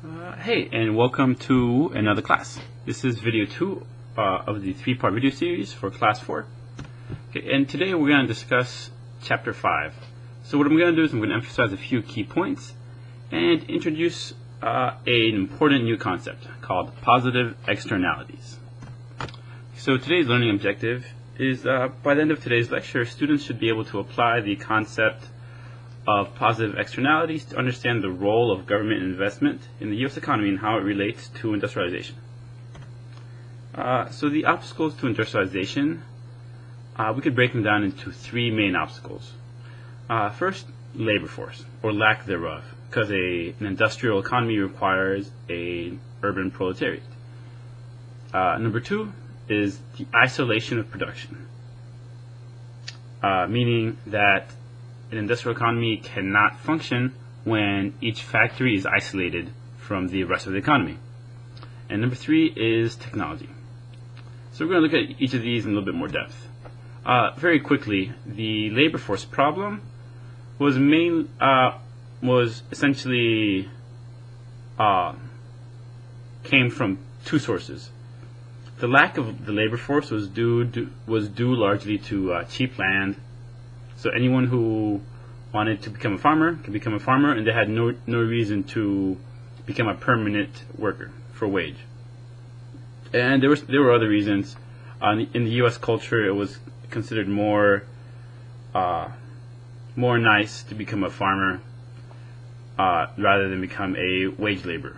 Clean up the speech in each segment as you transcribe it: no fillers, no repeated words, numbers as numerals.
Hey, and welcome to another class. This is video 2 of the 3-part video series for class 4. Okay, and today we're going to discuss chapter 5. So what I'm going to do is I'm going to emphasize a few key points and introduce an important new concept called positive externalities. So today's learning objective is by the end of today's lecture, students should be able to apply the concept of positive externalities to understand the role of government investment in the U.S. economy and how it relates to industrialization. So the obstacles to industrialization, we could break them down into 3 main obstacles. First, labor force, or lack thereof, because an industrial economy requires an urban proletariat. Number 2 is the isolation of production, meaning that an industrial economy cannot function when each factory is isolated from the rest of the economy. And number 3 is technology. So we're going to look at each of these in a little bit more depth. Very quickly, the labor force problem was essentially came from 2 sources. The lack of the labor force was due largely to cheap land. So anyone who wanted to become a farmer could become a farmer, and they had no reason to become a permanent worker for wage. And there were other reasons. In the U.S. culture, it was considered more nice to become a farmer rather than become a wage laborer.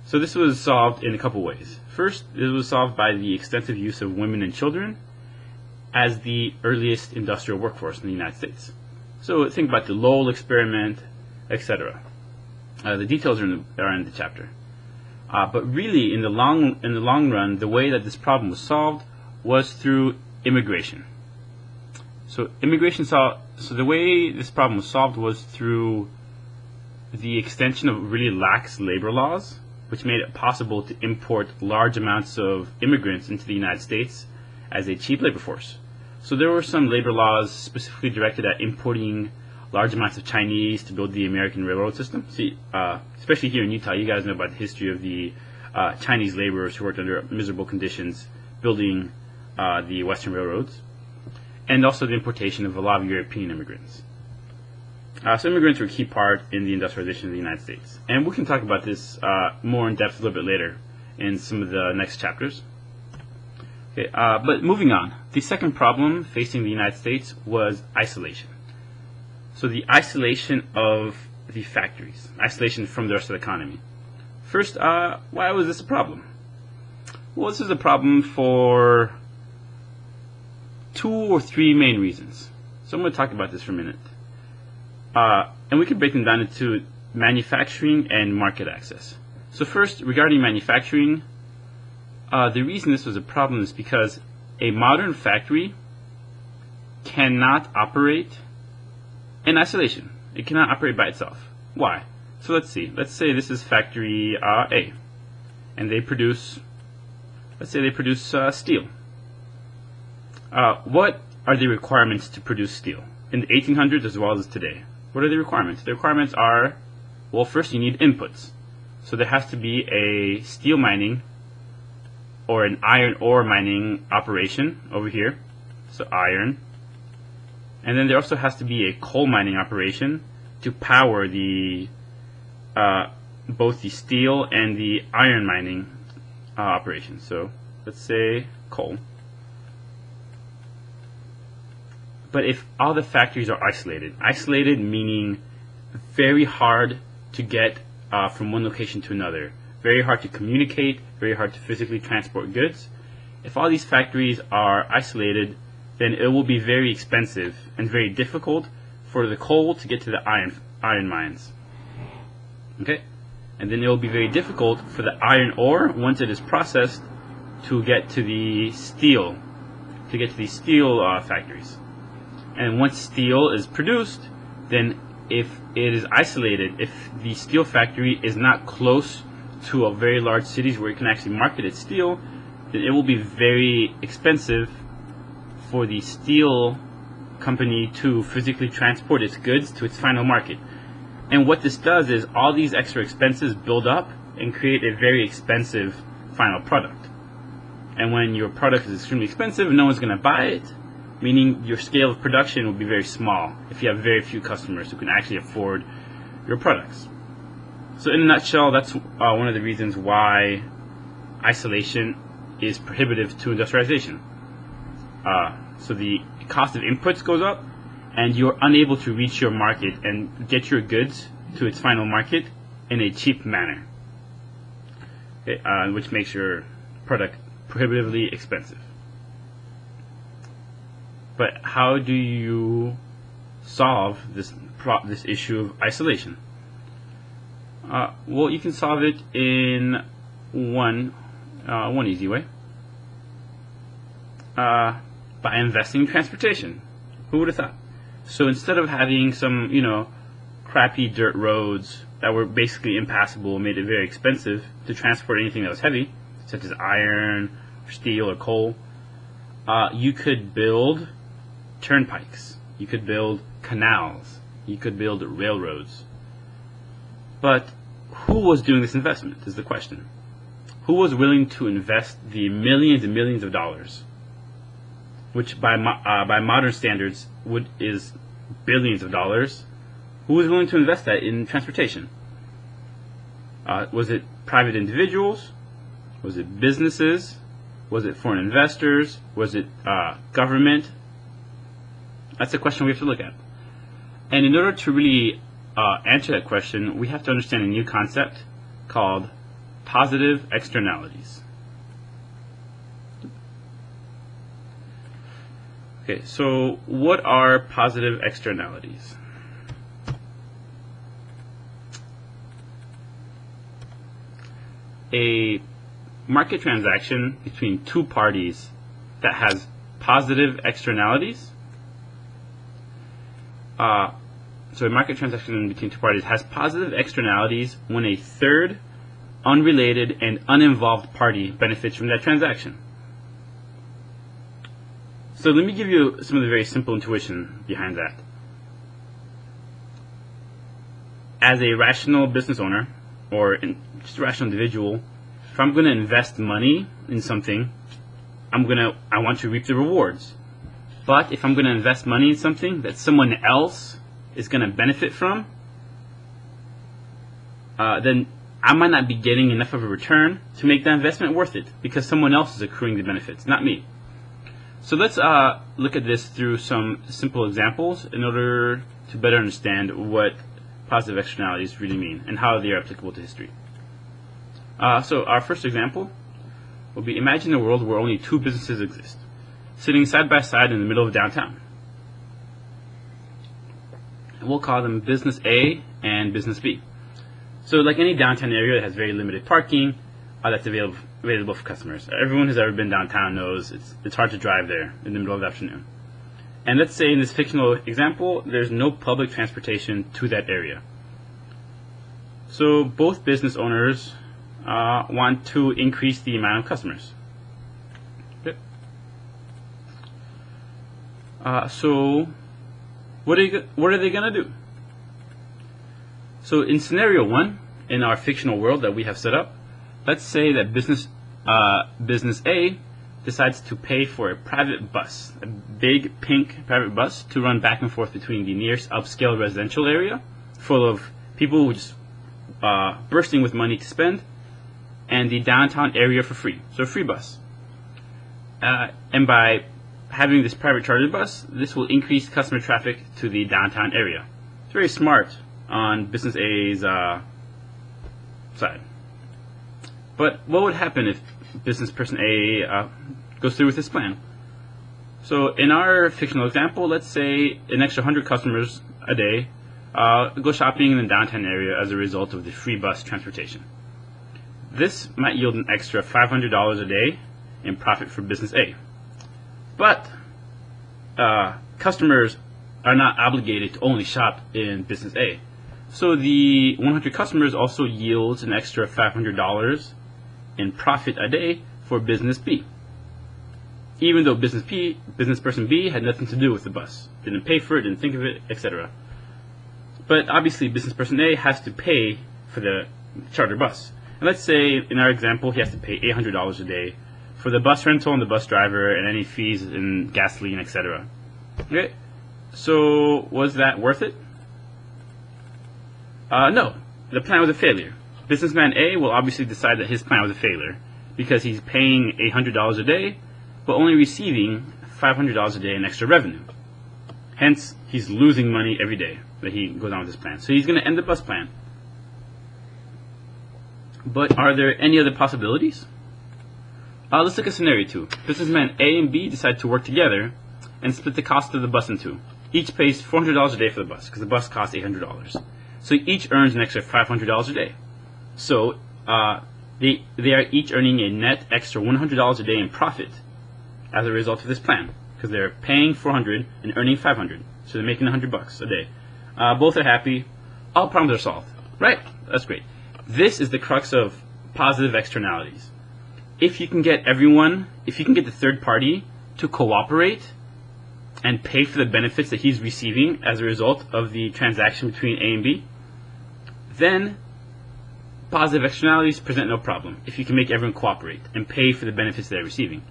So this was solved in a couple ways. First, it was solved by the extensive use of women and children as the earliest industrial workforce in the United States. So think about the Lowell experiment, etc. The details are in the chapter. But really, in the long run, the way that this problem was solved was through immigration. So the way this problem was solved was through the extension of really lax labor laws, which made it possible to import large amounts of immigrants into the United States as a cheap labor force. So there were some labor laws specifically directed at importing large amounts of Chinese to build the American railroad system. See, especially here in Utah, you guys know about the history of the Chinese laborers who worked under miserable conditions building the Western railroads, and also the importation of a lot of European immigrants. So immigrants were a key part in the industrialization of the United States. And we can talk about this more in depth a little bit later in some of the next chapters. Okay, but moving on, the second problem facing the United States was isolation. So the isolation of the factories, isolation from the rest of the economy. First, why was this a problem? Well, this is a problem for 2 or 3 main reasons. So I'm going to talk about this for a minute. And we can break them down into manufacturing and market access. So first, regarding manufacturing, the reason this was a problem is because a modern factory cannot operate in isolation. It cannot operate by itself. Why? So let's see. Let's say this is factory A, and let's say they produce steel. What are the requirements to produce steel in the 1800s as well as today? What are the requirements? The requirements are, well, first you need inputs. So there has to be a steel mining or an iron ore mining operation over here, so iron. And then there also has to be a coal mining operation to power the both the steel and the iron mining operations. So let's say coal. But if all the factories are isolated meaning very hard to get from one location to another, very hard to communicate, very hard to physically transport goods. If all these factories are isolated, then it will be very expensive and very difficult for the coal to get to the iron mines. Okay? And then it will be very difficult for the iron ore, once it is processed, to get to the steel factories. And once steel is produced, then if it is isolated, if the steel factory is not close to a very large cities where it can actually market its steel, then it will be very expensive for the steel company to physically transport its goods to its final market. And what this does is all these extra expenses build up and create a very expensive final product. And when your product is extremely expensive, no one's going to buy it, meaning your scale of production will be very small if you have very few customers who can actually afford your products. So in a nutshell, that's one of the reasons why isolation is prohibitive to industrialization. So the cost of inputs goes up, and you're unable to reach your market and get your goods to its final market in a cheap manner, which makes your product prohibitively expensive. But how do you solve this issue of isolation? Well, you can solve it in one easy way. By investing in transportation. Who would have thought? So instead of having some, crappy dirt roads that were basically impassable and made it very expensive to transport anything that was heavy, such as iron, or steel, or coal, you could build turnpikes. You could build canals. You could build railroads. But who was doing this investment is the question. Who was willing to invest the millions and millions of dollars, which by modern standards is billions of dollars? Who was willing to invest that in transportation? Was it private individuals? Was it businesses? Was it foreign investors? Was it government? That's a question we have to look at. And in order to really answer that question, we have to understand a new concept called positive externalities. Okay, so what are positive externalities? A market transaction between two parties that has positive externalities. So a market transaction between two parties has positive externalities when a third, unrelated, and uninvolved party benefits from that transaction. So let me give you some of the very simple intuition behind that. As a rational business owner, or just a rational individual, if I'm going to invest money in something, I want to reap the rewards. But if I'm going to invest money in something that someone else is going to benefit from, then I might not be getting enough of a return to make that investment worth it, because someone else is accruing the benefits, not me. So let's look at this through some simple examples in order to better understand what positive externalities really mean and how they are applicable to history. So our first example will be: imagine a world where only two businesses exist, sitting side by side in the middle of downtown. And we'll call them Business A and Business B. So like any downtown area that has very limited parking, that's available for customers. Everyone who's ever been downtown knows it's hard to drive there in the middle of the afternoon. And let's say in this fictional example, there's no public transportation to that area. So both business owners want to increase the amount of customers. Okay. So what are they going to do? So in scenario one, in our fictional world that we have set up, let's say that business A decides to pay for a private bus, a big pink private bus, to run back and forth between the nearest upscale residential area, full of people who just bursting with money to spend, and the downtown area for free. So a free bus. And by having this private charter bus, this will increase customer traffic to the downtown area. It's very smart on Business A's side. But what would happen if business person A goes through with this plan? So in our fictional example, let's say an extra 100 customers a day go shopping in the downtown area as a result of the free bus transportation. This might yield an extra $500 a day in profit for Business A. But customers are not obligated to only shop in Business A. So the 100 customers also yields an extra $500 in profit a day for Business B, even though business person B had nothing to do with the bus, didn't pay for it, didn't think of it, etc. But obviously, business person A has to pay for the charter bus. And let's say, in our example, he has to pay $800 a day for the bus rental and the bus driver and any fees and gasoline, etc. Okay, so was that worth it? No, the plan was a failure. Businessman A will obviously decide that his plan was a failure because he's paying $800 a day, but only receiving $500 a day in extra revenue. Hence, he's losing money every day that he goes on with his plan. So he's going to end the bus plan. But are there any other possibilities? Let's look at scenario 2. Businessmen A and B decide to work together and split the cost of the bus in two. Each pays $400 a day for the bus because the bus costs $800. So each earns an extra $500 a day. So they are each earning a net extra $100 a day in profit as a result of this plan because they're paying $400 and earning $500. So they're making $100 a day. Both are happy. All problems are solved. Right? That's great. This is the crux of positive externalities. If you can get the third party to cooperate and pay for the benefits that he's receiving as a result of the transaction between A and B, then positive externalities present no problem if you can make everyone cooperate and pay for the benefits they're receiving.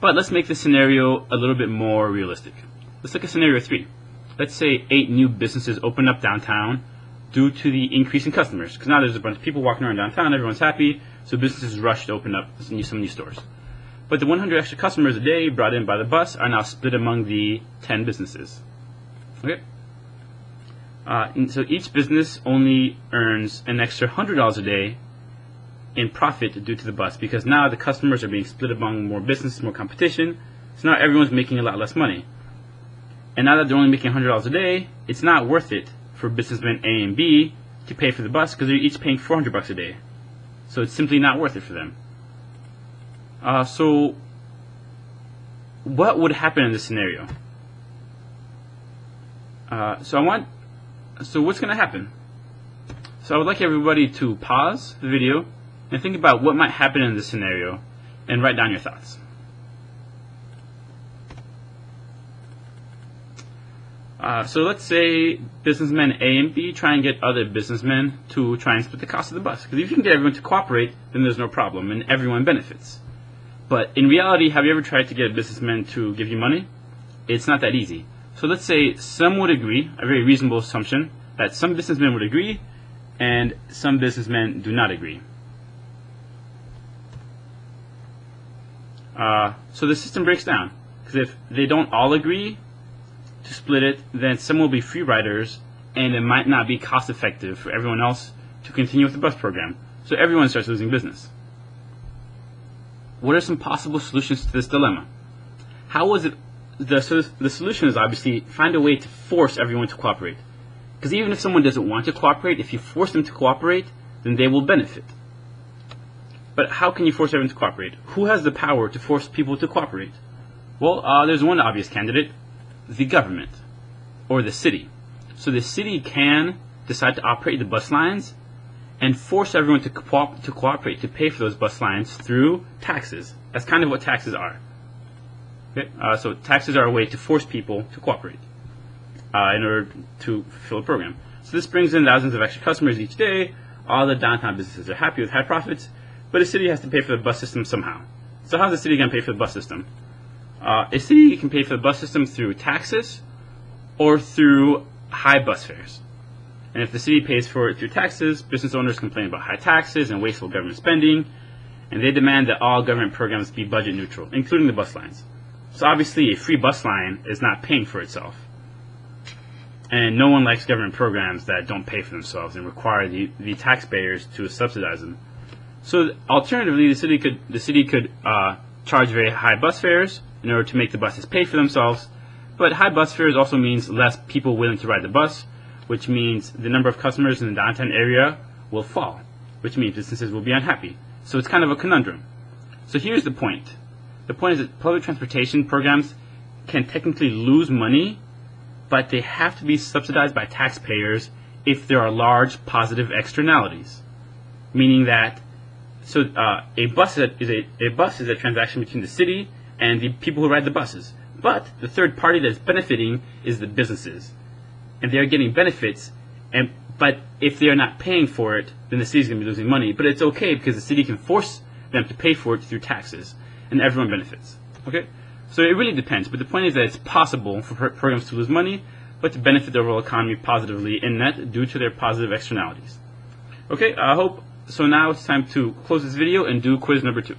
But let's make this scenario a little bit more realistic. Let's look at scenario 3. Let's say 8 new businesses open up downtown due to the increase in customers. Because now there's a bunch of people walking around downtown, everyone's happy, so businesses rush to open up some new stores. But the 100 extra customers a day brought in by the bus are now split among the 10 businesses. Okay? And so each business only earns an extra $100 a day in profit due to the bus because now the customers are being split among more businesses, more competition. So now everyone's making a lot less money. And now that they're only making $100 a day, it's not worth it for businessmen A and B to pay for the bus because they're each paying $400 a day. So it's simply not worth it for them. So what would happen in this scenario? So what's going to happen? So I would like everybody to pause the video and think about what might happen in this scenario and write down your thoughts. So let's say businessmen A and B try and get other businessmen to try and split the cost of the bus. Because if you can get everyone to cooperate, then there's no problem and everyone benefits. But in reality, have you ever tried to get a businessman to give you money? It's not that easy. So let's say some would agree, a very reasonable assumption, that some businessmen would agree and some businessmen do not agree. So the system breaks down. Because if they don't all agree to split it, then some will be free riders and it might not be cost effective for everyone else to continue with the bus program. So everyone starts losing business. What are some possible solutions to this dilemma? The solution is obviously find a way to force everyone to cooperate. Because even if someone doesn't want to cooperate, if you force them to cooperate, then they will benefit. But how can you force everyone to cooperate? Who has the power to force people to cooperate? Well, there's one obvious candidate, the government, or the city. So the city can decide to operate the bus lines and force everyone to cooperate to pay for those bus lines through taxes. That's kind of what taxes are. Okay? So taxes are a way to force people to cooperate in order to fulfill a program. So this brings in thousands of extra customers each day. All the downtown businesses are happy with high profits, but the city has to pay for the bus system somehow. So how's the city going to pay for the bus system? A city can pay for the bus system through taxes or through high bus fares. And if the city pays for it through taxes, business owners complain about high taxes and wasteful government spending, and they demand that all government programs be budget neutral, including the bus lines. So obviously a free bus line is not paying for itself. And no one likes government programs that don't pay for themselves and require the taxpayers to subsidize them. So alternatively, the city could charge very high bus fares in order to make the buses pay for themselves. But high bus fares also means less people willing to ride the bus, which means the number of customers in the downtown area will fall, which means businesses will be unhappy. So it's kind of a conundrum. So here's the point. The point is that public transportation programs can technically lose money, but they have to be subsidized by taxpayers if there are large positive externalities. Meaning that a bus is a transaction between the city and the people who ride the buses. But the third party that's benefiting is the businesses. And they're getting benefits But if they're not paying for it, then the city's going to be losing money. But it's okay because the city can force them to pay for it through taxes, and everyone benefits. Okay? So it really depends. But the point is that it's possible for programs to lose money, but to benefit the overall economy positively in net due to their positive externalities. Okay, I hope. So now it's time to close this video and do quiz number 2.